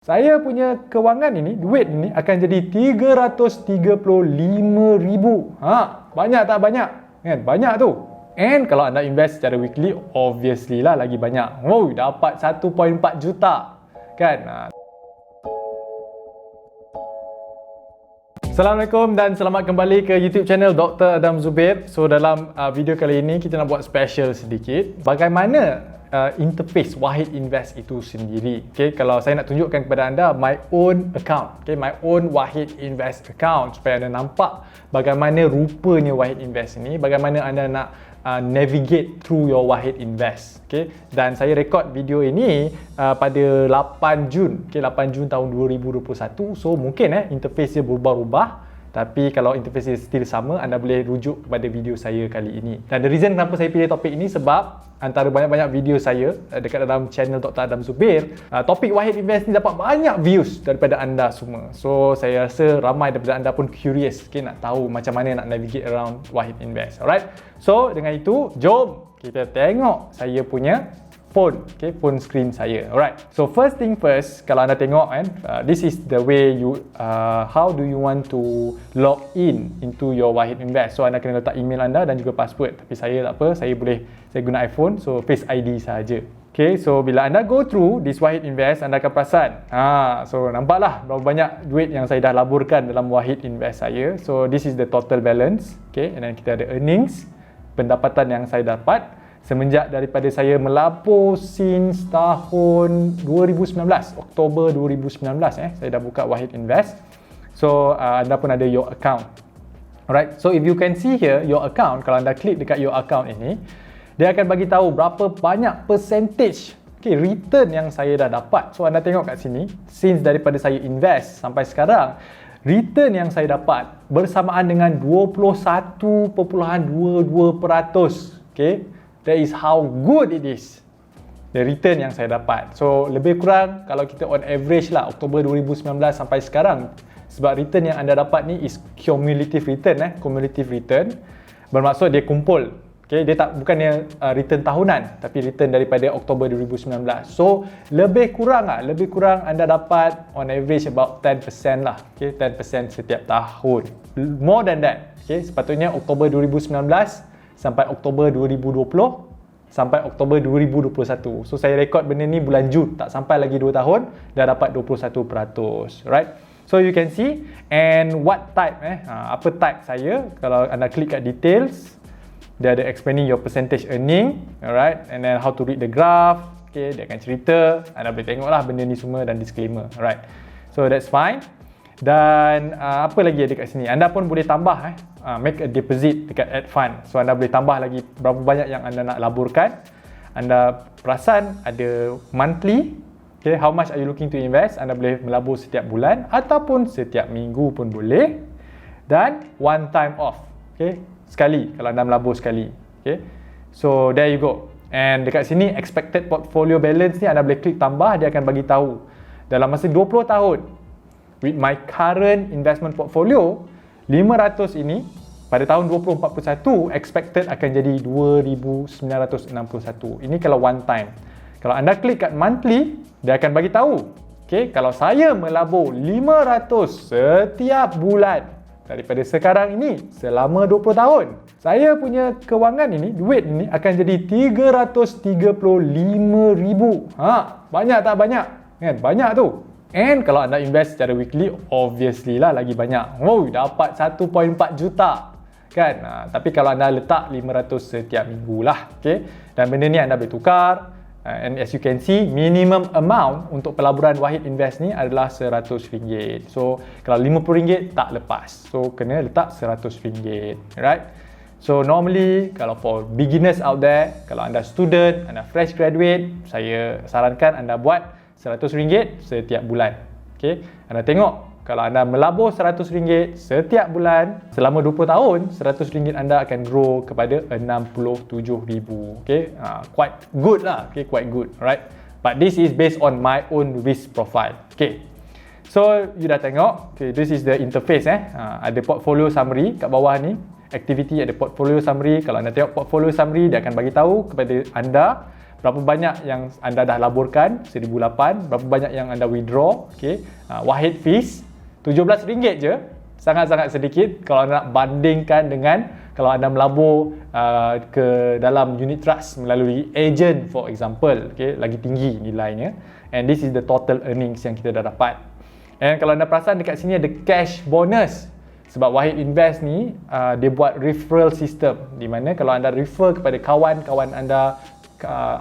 Saya punya kewangan ini, duit ini akan jadi 335,000. Banyak tak banyak? Kan? Banyak tu. And kalau anda invest secara weekly, obviously lah lagi banyak. Wow, dapat 1.4 juta. Kan? Assalamualaikum dan selamat kembali ke YouTube channel Dr. Adam Zubair. So dalam video kali ini kita nak buat special sedikit. Bagaimana interface Wahid Invest itu sendiri. Okay, kalau saya nak tunjukkan kepada anda my own account, okay, my own Wahid Invest account supaya anda nampak bagaimana rupanya Wahid Invest ini, bagaimana anda nak navigate through your Wahid Invest. Okay, dan saya rekod video ini pada 8 Jun, okay, 8 Jun tahun 2021. So mungkin interface dia berubah-ubah. Tapi kalau interface still sama, anda boleh rujuk kepada video saya kali ini. Dan the reason kenapa saya pilih topik ini sebab antara banyak-banyak video saya dekat dalam channel Dr. Adam Zubair, topik Wahid Invest ni dapat banyak views daripada anda semua. So saya rasa ramai daripada anda pun curious, okay, nak tahu macam mana nak navigate around Wahid Invest. Alright. So dengan itu, jom kita tengok saya punya phone, okay, phone screen saya. Alright. So first thing first, kalau anda tengok this is the way you how do you want to log in into your Wahid Invest. So anda kena letak email anda dan juga password. Tapi saya tak apa, saya guna iPhone, so Face ID saja. Okay, so bila anda go through this Wahid Invest, anda akan perasan so nampaklah berapa banyak duit yang saya dah laburkan dalam Wahid Invest saya. So this is the total balance. Okay, and then kita ada earnings, pendapatan yang saya dapat semenjak daripada saya melabur since tahun 2019, Oktober 2019 saya dah buka Wahid Invest. So anda pun ada your account. Alright, so if you can see here your account, kalau anda klik dekat your account ini, dia akan bagi tahu berapa banyak percentage return yang saya dah dapat. So anda tengok kat sini, since daripada saya invest sampai sekarang, return yang saya dapat bersamaan dengan 21.22%. Okay, that is how good it is, the return yang saya dapat. So lebih kurang kalau kita on average lah, Oktober 2019 sampai sekarang, sebab return yang anda dapat ni is cumulative return. Cumulative return bermaksud dia kumpul. Okay, dia bukannya return tahunan, tapi return daripada Oktober 2019. So lebih kurang anda dapat on average about 10% lah. Okay, 10% setiap tahun. More than that. Okay, sepatutnya Oktober 2019 sampai Oktober 2020 sampai Oktober 2021. So saya rekod benda ni bulan Jun, tak sampai lagi 2 tahun dah dapat 21%. Right? So you can see, and what type apa type saya, kalau anda klik kat details, dia ada explaining your percentage earning, alright, and then how to read the graph. Okay, dia akan cerita, anda boleh tengoklah benda ni semua dan disclaimer. Alright. So that's fine. Dan apa lagi ada kat sini? Anda pun boleh tambah make a deposit dekat add fund. So anda boleh tambah lagi berapa banyak yang anda nak laburkan. Anda perasan ada monthly, okay, how much are you looking to invest? Anda boleh melabur setiap bulan ataupun setiap minggu pun boleh. Dan one time off, okay, sekali kalau anda melabur sekali. Okay, so there you go. And dekat sini expected portfolio balance ni anda boleh klik tambah, dia akan bagi tahu dalam masa 20 tahun with my current investment portfolio 500 ini pada tahun 2041 expected akan jadi 2,961. Ini kalau one time. Kalau anda klik kat monthly, dia akan bagi tahu. Okay, kalau saya melabur 500 setiap bulan daripada sekarang ini selama 20 tahun, saya punya kewangan ini, duit ini akan jadi 335,000. Banyak tak banyak? Kan? Banyak tu. And kalau anda invest secara weekly, obviously lah lagi banyak. Wow, dapat 1.4 juta. Kan? Tapi kalau anda letak 500 setiap minggu lah. Okay? Dan benda ni anda boleh tukar. And as you can see, minimum amount untuk pelaburan Wahid Invest ni adalah RM100. So kalau RM50 tak lepas. So kena letak RM100. Right? So normally kalau for beginners out there, kalau anda student, anda fresh graduate, saya sarankan anda buat RM100 setiap bulan. Okay? Anda tengok, kalau anda melabur RM100 setiap bulan selama 20 tahun, RM100 anda akan grow kepada RM67,000. Okay? Quite good lah. Okay? Quite good. Alright? But this is based on my own risk profile. Okay? So, you dah tengok. Okay, this is the interface. Ada portfolio summary kat bawah ni. Activity ada portfolio summary. Kalau anda tengok portfolio summary, dia akan bagi tahu kepada anda berapa banyak yang anda dah laburkan, 1,008, berapa banyak yang anda withdraw, okay. Wahid fees, RM17 je, sangat-sangat sedikit kalau anda nak bandingkan dengan kalau anda melabur ke dalam unit trust melalui agent for example, okay, lagi tinggi nilainya. And this is the total earnings yang kita dah dapat. And kalau anda perasan dekat sini ada cash bonus. Sebab Wahid Invest ni dia buat referral system di mana kalau anda refer kepada kawan-kawan anda,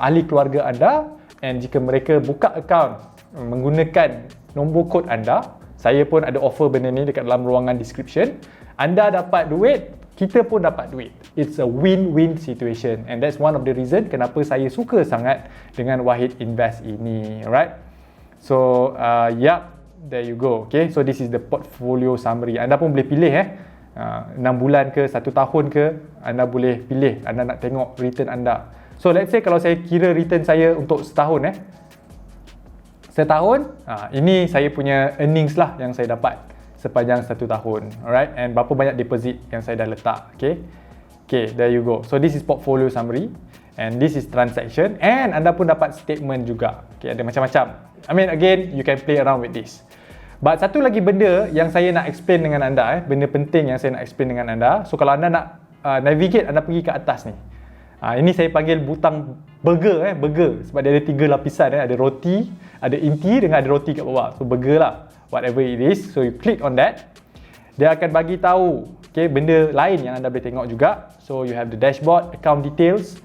ahli keluarga anda, and jika mereka buka account menggunakan nombor kod anda, saya pun ada offer benda ni dekat dalam ruangan description, anda dapat duit, kita pun dapat duit. It's a win-win situation, and that's one of the reason kenapa saya suka sangat dengan Wahid Invest ini. Alright, so there you go. Okay, so this is the portfolio summary. Anda pun boleh pilih 6 bulan ke 1 tahun ke, anda boleh pilih anda nak tengok return anda. So let's say kalau saya kira return saya untuk setahun setahun, ini saya punya earnings lah yang saya dapat sepanjang 1 tahun. Alright, and berapa banyak deposit yang saya dah letak. Okay, there you go. So this is portfolio summary, and this is transaction, and anda pun dapat statement juga. Okay, ada macam-macam. I mean, again, you can play around with this. But satu lagi benda yang saya nak explain dengan anda, benda penting yang saya nak explain dengan anda. So kalau anda nak navigate, anda pergi ke atas ni. Ini saya panggil butang burger, burger. Sebab dia ada 3 lapisan, ada roti, ada inti dengan ada roti kat bawah. So burger lah, whatever it is. So you click on that. Dia akan bagi tahu, okay, benda lain yang anda boleh tengok juga. So you have the dashboard, account details,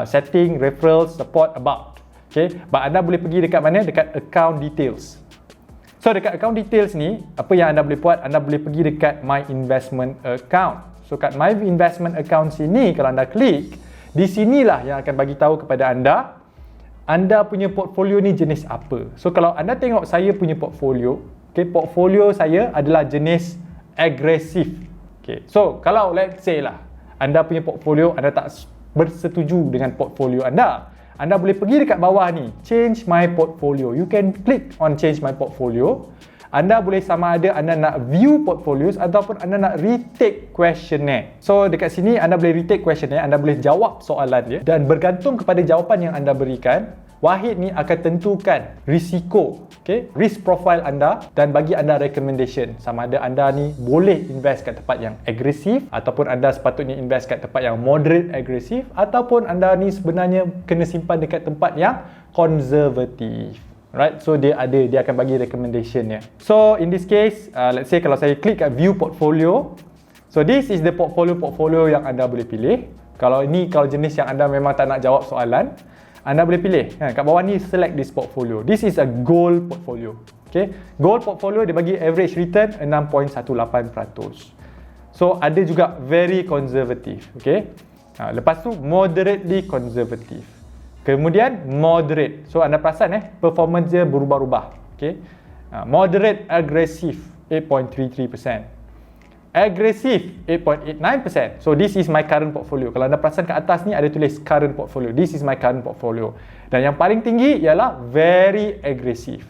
setting, referrals, support, about. Okay, but anda boleh pergi dekat mana? Dekat account details. So dekat account details ni, apa yang anda boleh buat? Anda boleh pergi dekat my investment account. So kat my investment account sini, kalau anda klik, di sinilah yang akan bagi tahu kepada anda punya portfolio ni jenis apa. So kalau anda tengok saya punya portfolio, okay, portfolio saya adalah jenis agresif. Okay, so kalau let's say lah, anda punya portfolio, anda tak bersetuju dengan portfolio anda boleh pergi dekat bawah ni, change my portfolio. You can click on change my portfolio. Anda boleh sama ada anda nak view portfolios ataupun anda nak retake questionnaire. So dekat sini anda boleh retake questionnaire, anda boleh jawab soalan dia, dan bergantung kepada jawapan yang anda berikan, Wahid ni akan tentukan risiko, okay, risk profile anda, dan bagi anda recommendation sama ada anda ni boleh invest kat tempat yang agresif ataupun anda sepatutnya invest kat tempat yang moderate agresif, ataupun anda ni sebenarnya kena simpan dekat tempat yang konservatif. Right, so dia akan bagi recommendation ya. So in this case, let's say kalau saya klik kat view portfolio, so this is the portfolio yang anda boleh pilih. Kalau jenis yang anda memang tak nak jawab soalan, anda boleh pilih. Kat bawah ni select this portfolio. This is a gold portfolio. Okay, gold portfolio dia bagi average return 6.18%. So ada juga very conservative. Okay, lepas tu moderately conservative. Kemudian moderate. So anda perasan performance dia berubah-ubah. Okay, moderate aggressive 8.33%. Agresif 8.89%. So this is my current portfolio. Kalau anda perasan kat atas ni ada tulis current portfolio. This is my current portfolio. Dan yang paling tinggi ialah very aggressive.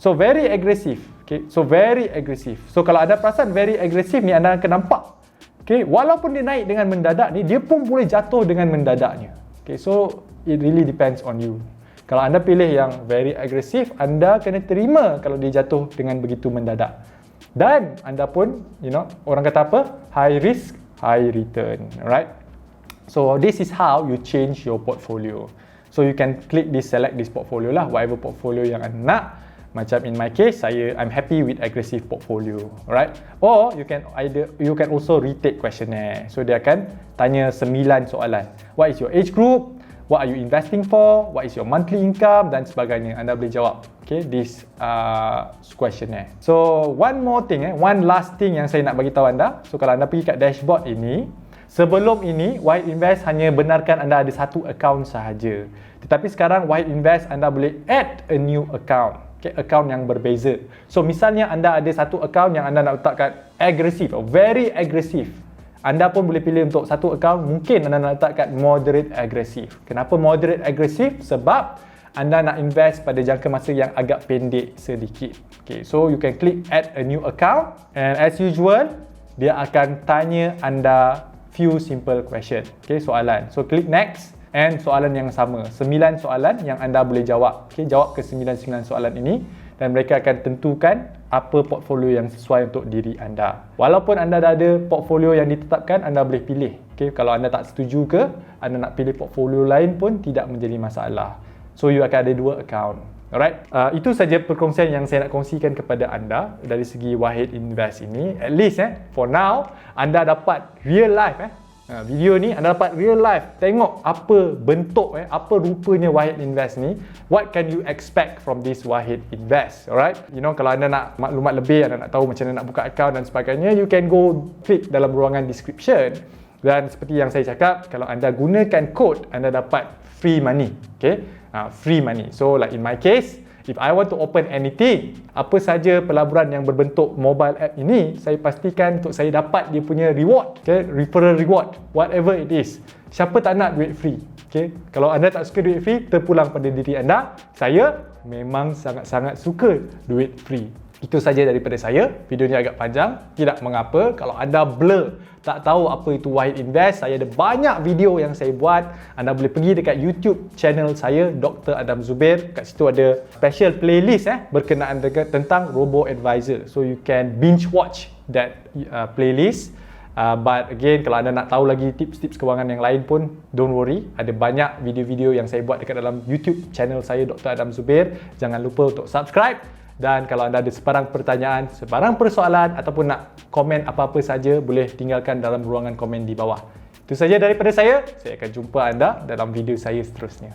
So very aggressive. Okay, so very aggressive. So kalau anda perasan very aggressive ni, anda akan nampak, okay, walaupun dia naik dengan mendadak ni, dia pun boleh jatuh dengan mendadaknya. Okay, so it really depends on you. Kalau anda pilih yang very aggressive, anda kena terima kalau dia jatuh dengan begitu mendadak. Dan anda pun, orang kata apa? High risk, high return, right? So this is how you change your portfolio. So you can click this, select this portfolio lah, whatever portfolio yang anda nak. Macam in my case, I'm happy with aggressive portfolio, right? Or you can also retake questionnaire. So dia akan tanya 9 soalan. What is your age group? What are you investing for? What is your monthly income? Dan sebagainya. Anda boleh jawab, okay, this questionnaire. So one more thing, one last thing yang saya nak bagi tahu anda. So kalau anda pergi kat dashboard ini, sebelum ini Wahid Invest hanya benarkan anda ada satu account sahaja. Tetapi sekarang Wahid Invest anda boleh add a new account. Okay, account yang berbeza. So misalnya anda ada satu account yang anda nak letak kat aggressive, very aggressive. Anda pun boleh pilih untuk satu account, mungkin anda nak letak kat moderate aggressive. Kenapa moderate aggressive? Sebab anda nak invest pada jangka masa yang agak pendek sedikit. Okay, so you can click add a new account, and as usual, dia akan tanya anda few simple question. Okay, soalan. So click next. and soalan yang sama. 9 soalan yang anda boleh jawab. Okay, jawab ke 9 soalan ini dan mereka akan tentukan apa portfolio yang sesuai untuk diri anda. Walaupun anda dah ada portfolio yang ditetapkan, anda boleh pilih. Okay, kalau anda tak setuju ke, anda nak pilih portfolio lain pun tidak menjadi masalah. So you akan ada 2 account. Alright, itu saja perkongsian yang saya nak kongsikan kepada anda dari segi Wahid Invest ini. At least for now, anda dapat real life video ni, anda dapat real life tengok apa bentuk apa rupanya Wahid Invest ni. What can you expect from this Wahid Invest? Alright, kalau anda nak maklumat lebih, anda nak tahu macam mana nak buka account dan sebagainya, you can go klik dalam ruangan description. Dan seperti yang saya cakap, kalau anda gunakan kod, anda dapat free money. Okay, free money. So like in my case, if I want to open anything, apa saja pelaburan yang berbentuk mobile app ini, saya pastikan untuk saya dapat dia punya reward, okay? Referral reward, whatever it is. Siapa tak nak duit free? Okay? Kalau anda tak suka duit free, terpulang pada diri anda. Saya memang sangat-sangat suka duit free. Itu saja daripada saya. Video ni agak panjang, tidak mengapa. Kalau anda blur, tak tahu apa itu Wahid Invest, saya ada banyak video yang saya buat. Anda boleh pergi dekat YouTube channel saya, Dr. Adam Zubair. Kat situ ada special playlist berkenaan tentang robo-advisor. So you can binge watch that playlist. But again, kalau anda nak tahu lagi tips-tips kewangan yang lain pun, don't worry. Ada banyak video-video yang saya buat dekat dalam YouTube channel saya, Dr. Adam Zubair. Jangan lupa untuk subscribe. Dan kalau anda ada sebarang pertanyaan, sebarang persoalan ataupun nak komen apa-apa saja, boleh tinggalkan dalam ruangan komen di bawah. Itu saja daripada saya. Saya akan jumpa anda dalam video saya seterusnya.